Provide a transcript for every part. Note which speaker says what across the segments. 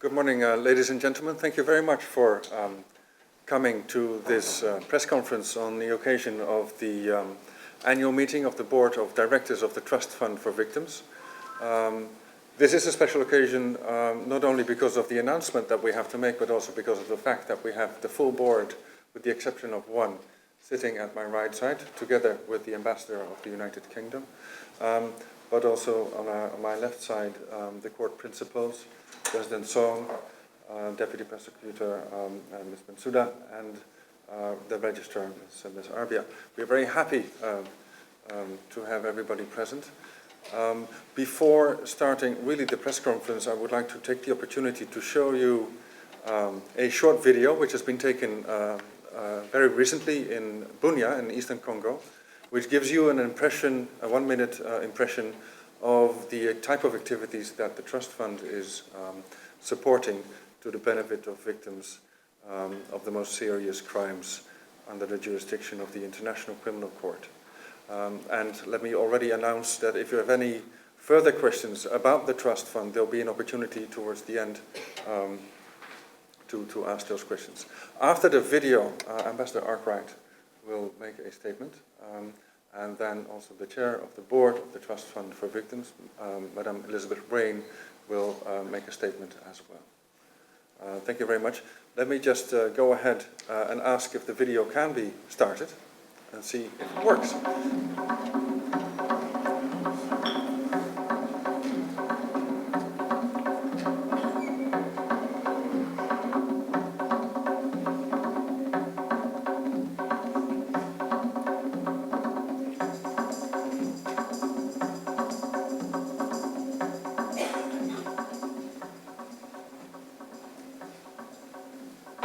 Speaker 1: Good morning, ladies and gentlemen. Thank you very much for coming to this press conference on the occasion of the annual meeting of the Board of Directors of the Trust Fund for Victims. This is a special occasion not only because of the announcement that we have to make, but also because of the fact that we have the full board, with the exception of one, sitting at my right side, together with the Ambassador of the United Kingdom, but also on my left side, the court principals, President Song, Deputy Prosecutor Ms. Bensouda, and the Registrar, Ms. Arbia. We are very happy to have everybody present. Before starting really the press conference, I would like to take the opportunity to show you a short video which has been taken very recently in Bunia in eastern Congo, which gives you an impression, a 1-minute impression of the type of activities that the Trust Fund is supporting to the benefit of victims of the most serious crimes under the jurisdiction of the International Criminal Court. And let me already announce that if you have any further questions about the Trust Fund, there'll be an opportunity towards the end to ask those questions. After the video, Ambassador Arkwright will make a statement, and then also the chair of the board of the Trust Fund for Victims, Madame Elizabeth Rain, will make a statement as well. Thank you very much. Let me just go ahead and ask if the video can be started and see if it works.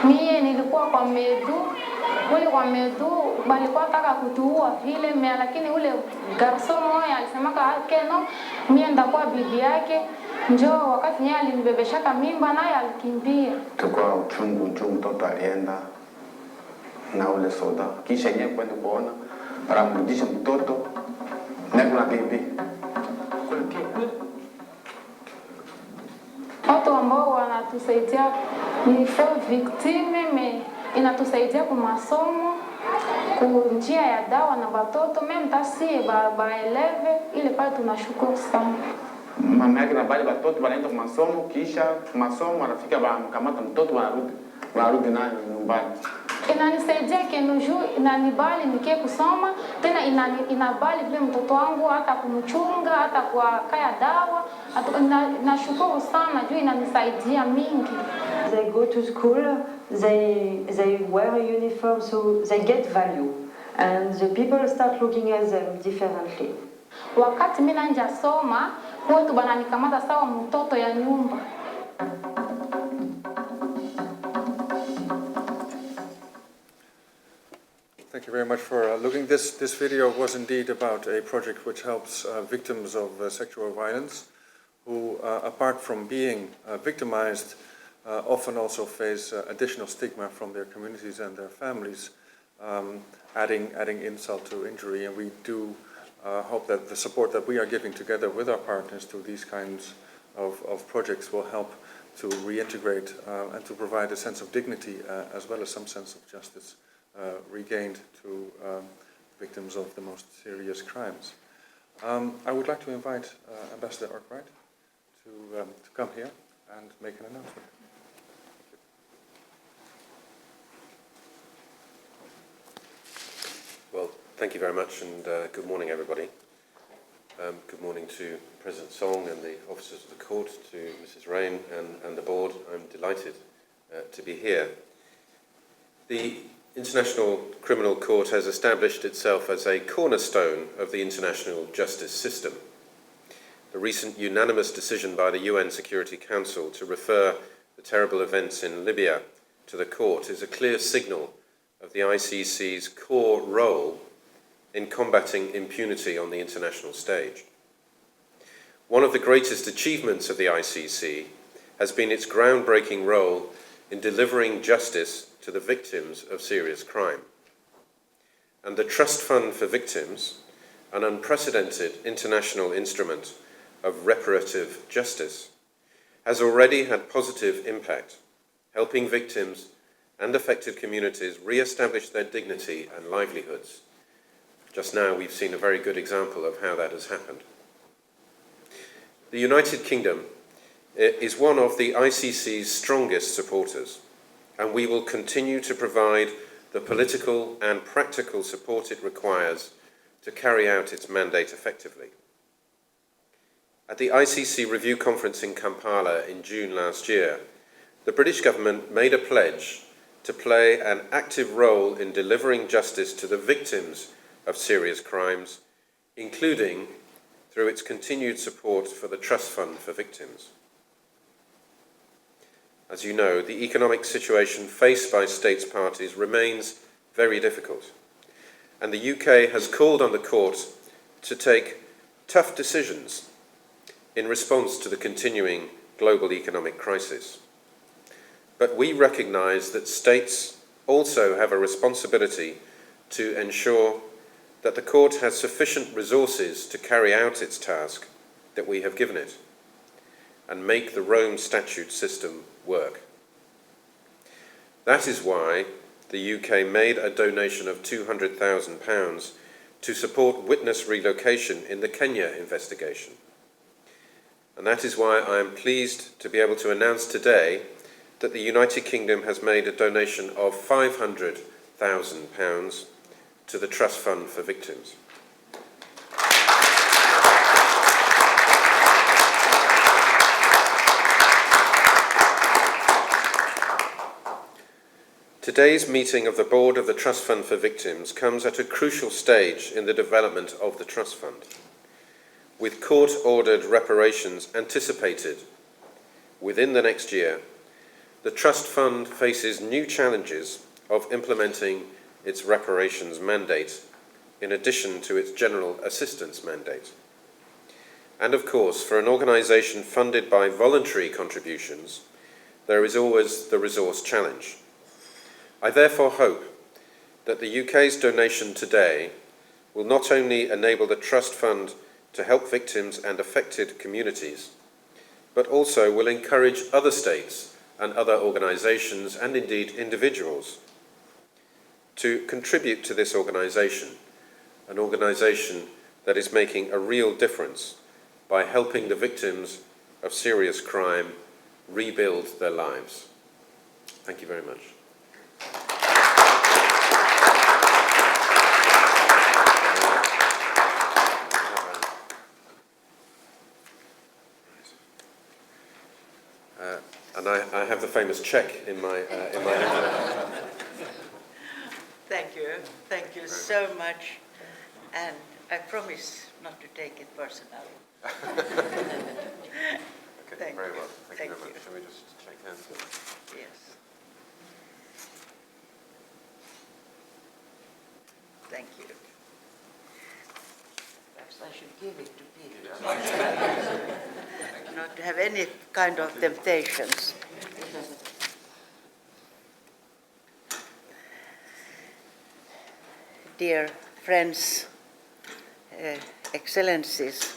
Speaker 2: Mie nilikuwa kwa Medu, ule kwa Medu balikuwa taka kutuua vile mea, lakini ule garson moja alisemaka keno mie ndakuwa bibi yake, njoo wakati yeye alinibebeshaka mimba naye alikimbia.
Speaker 3: Tukua uchungu mtoto alienda na ule soda, kisha yeye kwenda kuona aramrudisha mtoto na kuna bibi.
Speaker 2: Watu ambao wanatusaidia ni victime, inatusaidia kwa masomo, kwa njia ya dawa na watoto, mimi mtasie baeleve, ile pale tunashukuru sana.
Speaker 3: Mama yake na bali watoto wanaenda kwa masomo, kisha masomo wanafika bakamata mtoto wanarudi naye nyumbani.
Speaker 2: Inanisaidia kenuju, inanibali nikie kusoma, tena inabali vile mtoto wangu hata kumchunga, hata kwa kaya dawa, nashukuru sana juu inanisaidia mingi.
Speaker 4: They go to school, they wear a uniform, so they get value, and the people start looking at them differently.
Speaker 2: Wakati mimi nanja soma, watu bananikamata sawa mtoto ya nyumba.
Speaker 1: Thank you very much for looking. This video was indeed about a project which helps victims of sexual violence who, apart from being victimized, often also face additional stigma from their communities and their families, adding insult to injury. And we do hope that the support that we are giving together with our partners to these kinds of projects will help to reintegrate and to provide a sense of dignity as well as some sense of justice regained to victims of the most serious crimes. I would like to invite Ambassador Arkwright to come here and make an announcement.
Speaker 5: Well, thank you very much, and good morning, everybody. Good morning to President Song and the officers of the court, to Mrs. Rain and the board. I'm delighted to be here. The International Criminal Court has established itself as a cornerstone of the international justice system. The recent unanimous decision by the UN Security Council to refer the terrible events in Libya to the court is a clear signal of the ICC's core role in combating impunity on the international stage. One of the greatest achievements of the ICC has been its groundbreaking role in delivering justice to the victims of serious crime. And the Trust Fund for Victims, an unprecedented international instrument of reparative justice, has already had positive impact, helping victims and affected communities re-establish their dignity and livelihoods. Just now we've seen a very good example of how that has happened. The United Kingdom is one of the ICC's strongest supporters, and we will continue to provide the political and practical support it requires to carry out its mandate effectively. At the ICC Review Conference in Kampala in June last year, the British government made a pledge to play an active role in delivering justice to the victims of serious crimes, including through its continued support for the Trust Fund for Victims. As you know, the economic situation faced by states parties remains very difficult, and the UK has called on the court to take tough decisions in response to the continuing global economic crisis. But we recognise that states also have a responsibility to ensure that the court has sufficient resources to carry out its task that we have given it and make the Rome Statute system work. That is why the UK made a donation of £200,000 to support witness relocation in the Kenya investigation. And that is why I am pleased to be able to announce today that the United Kingdom has made a donation of £500,000 to the Trust Fund for Victims. Today's meeting of the Board of the Trust Fund for Victims comes at a crucial stage in the development of the Trust Fund, with court-ordered reparations anticipated within the next year. The Trust Fund faces new challenges of implementing its reparations mandate in addition to its general assistance mandate. And of course, for an organisation funded by voluntary contributions, there is always the resource challenge. I therefore hope that the UK's donation today will not only enable the Trust Fund to help victims and affected communities, but also will encourage other states and other organisations, and indeed individuals, to contribute to this organisation, an organisation that is making a real difference by helping the victims of serious crime rebuild their lives. Thank you very much. And I have the famous cheque in my envelope.
Speaker 6: Thank you so much, and I promise not to take it personally.
Speaker 5: Okay, very well. Thank you very much.
Speaker 6: You.
Speaker 5: Shall we just shake hands?
Speaker 6: Yes. Thank you. Perhaps I should give it to Peter. Not to have any kind of temptations. Dear friends, Excellencies,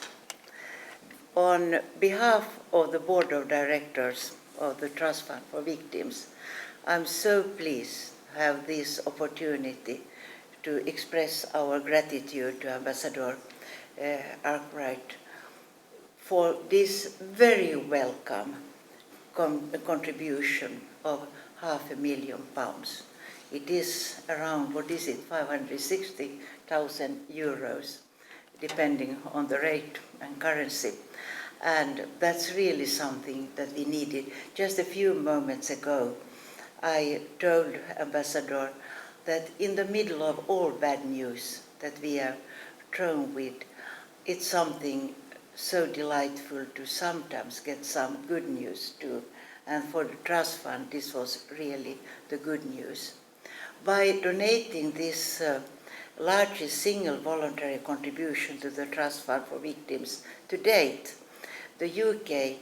Speaker 6: on behalf of the Board of Directors of the Trust Fund for Victims, I'm so pleased to have this opportunity to express our gratitude to Ambassador Arkwright for this very welcome contribution of £500,000. It is around, 560,000 euros, depending on the rate and currency. And that's really something that we needed. Just a few moments ago, I told Ambassador that in the middle of all bad news that we are thrown with, it's something so delightful to sometimes get some good news too. And for the Trust Fund, this was really the good news. By donating this largest single voluntary contribution to the Trust Fund for Victims to date, the UK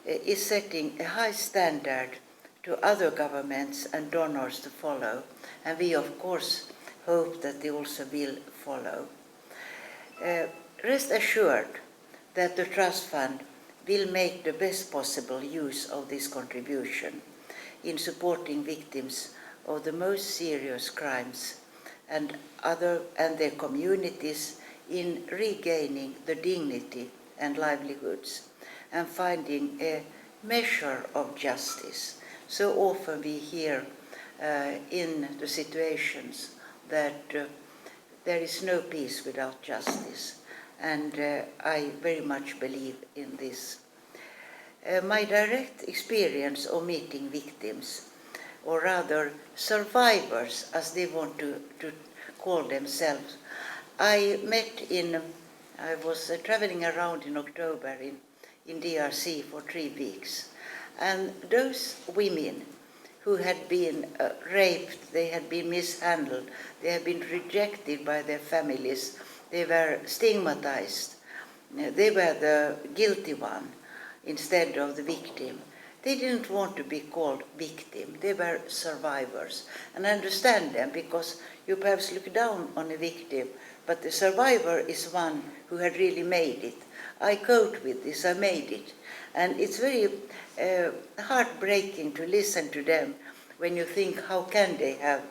Speaker 6: is setting a high standard to other governments and donors to follow, and we of course hope that they also will follow. Rest assured that the Trust Fund will make the best possible use of this contribution in supporting victims of the most serious crimes and their communities in regaining the dignity and livelihoods and finding a measure of justice. So often we hear in the situations that there is no peace without justice, and I very much believe in this. My direct experience of meeting victims, or rather survivors as they want to call themselves, I was traveling around in October in DRC for 3 weeks, and those women who had been raped, they had been mishandled, they had been rejected by their families, they were stigmatized, they were the guilty one instead of the victim. They didn't want to be called victim, they were survivors. And I understand them, because you perhaps look down on a victim, but the survivor is one who had really made it. I coped with this, I made it. And it's very heartbreaking to listen to them when you think, how can they have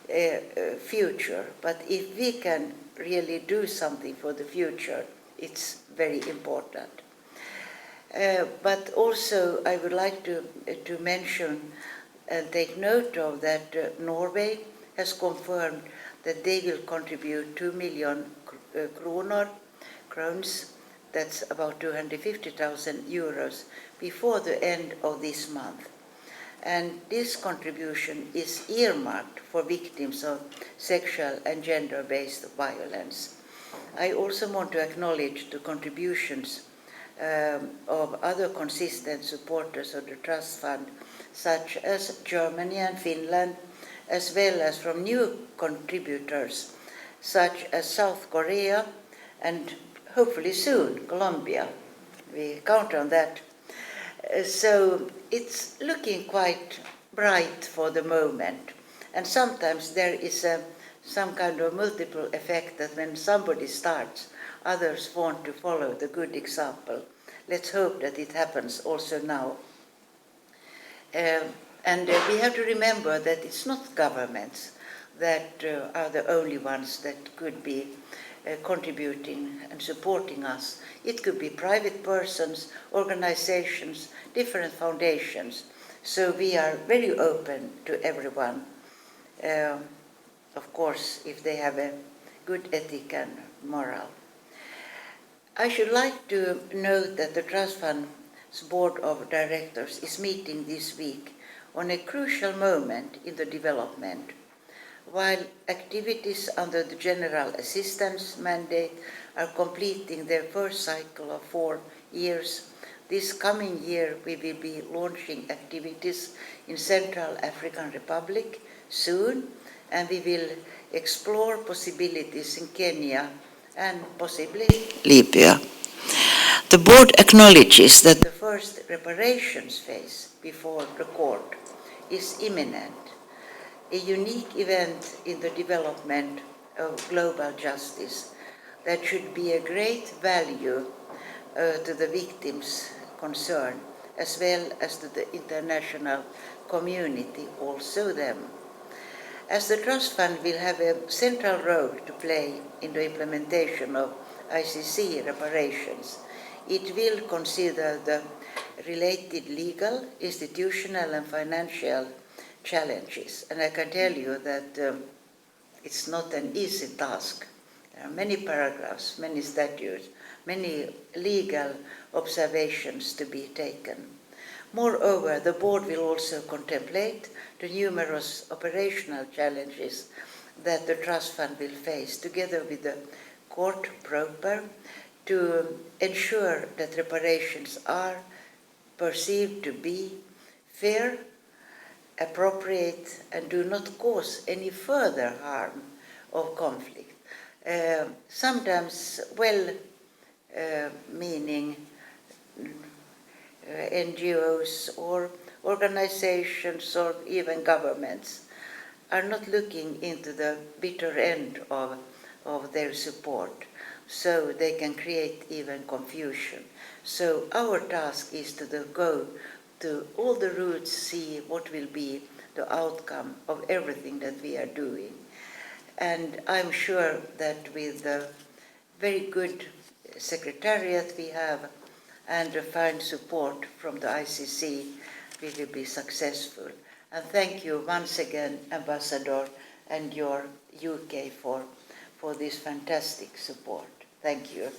Speaker 6: a future? But if we can really do something for the future, it's very important. But also I would like to mention and take note of that Norway has confirmed that they will contribute 2 million crowns, that's about 250,000 euros, before the end of this month. And this contribution is earmarked for victims of sexual and gender-based violence. I also want to acknowledge the contributions of other consistent supporters of the Trust Fund, such as Germany and Finland, as well as from new contributors, such as South Korea and hopefully soon Colombia. We count on that. So it's looking quite bright for the moment. And sometimes there is some kind of multiple effect that when somebody starts, others want to follow the good example. Let's hope that it happens also now. And we have to remember that it's not governments that are the only ones that could be contributing and supporting us. It could be private persons, organizations, different foundations. So we are very open to everyone. Of course, if they have a good ethic and moral. I should like to note that the Trust Fund's Board of Directors is meeting this week on a crucial moment in the development. While activities under the General Assistance Mandate are completing their first cycle of 4 years, this coming year we will be launching activities in Central African Republic soon, and we will explore possibilities in Kenya and possibly Libya. The board acknowledges that the first reparations phase before the court is imminent, a unique event in the development of global justice that should be a great value to the victims concerned, as well as to the international community, also them. As the Trust Fund will have a central role to play in the implementation of ICC reparations, it will consider the related legal, institutional and financial challenges. And I can tell you that it's not an easy task. There are many paragraphs, many statutes, many legal observations to be taken. Moreover, the board will also contemplate the numerous operational challenges that the Trust Fund will face, together with the court proper, to ensure that reparations are perceived to be fair, appropriate, and do not cause any further harm or conflict. Sometimes well-meaning NGOs or organizations or even governments are not looking into the bitter end of their support. so they can create even confusion. So our task is to go to all the routes, see what will be the outcome of everything that we are doing. And I'm sure that with the very good secretariat we have and a fine support from the ICC, we will be successful. And thank you once again, Ambassador, and your UK for this fantastic support. Thank you.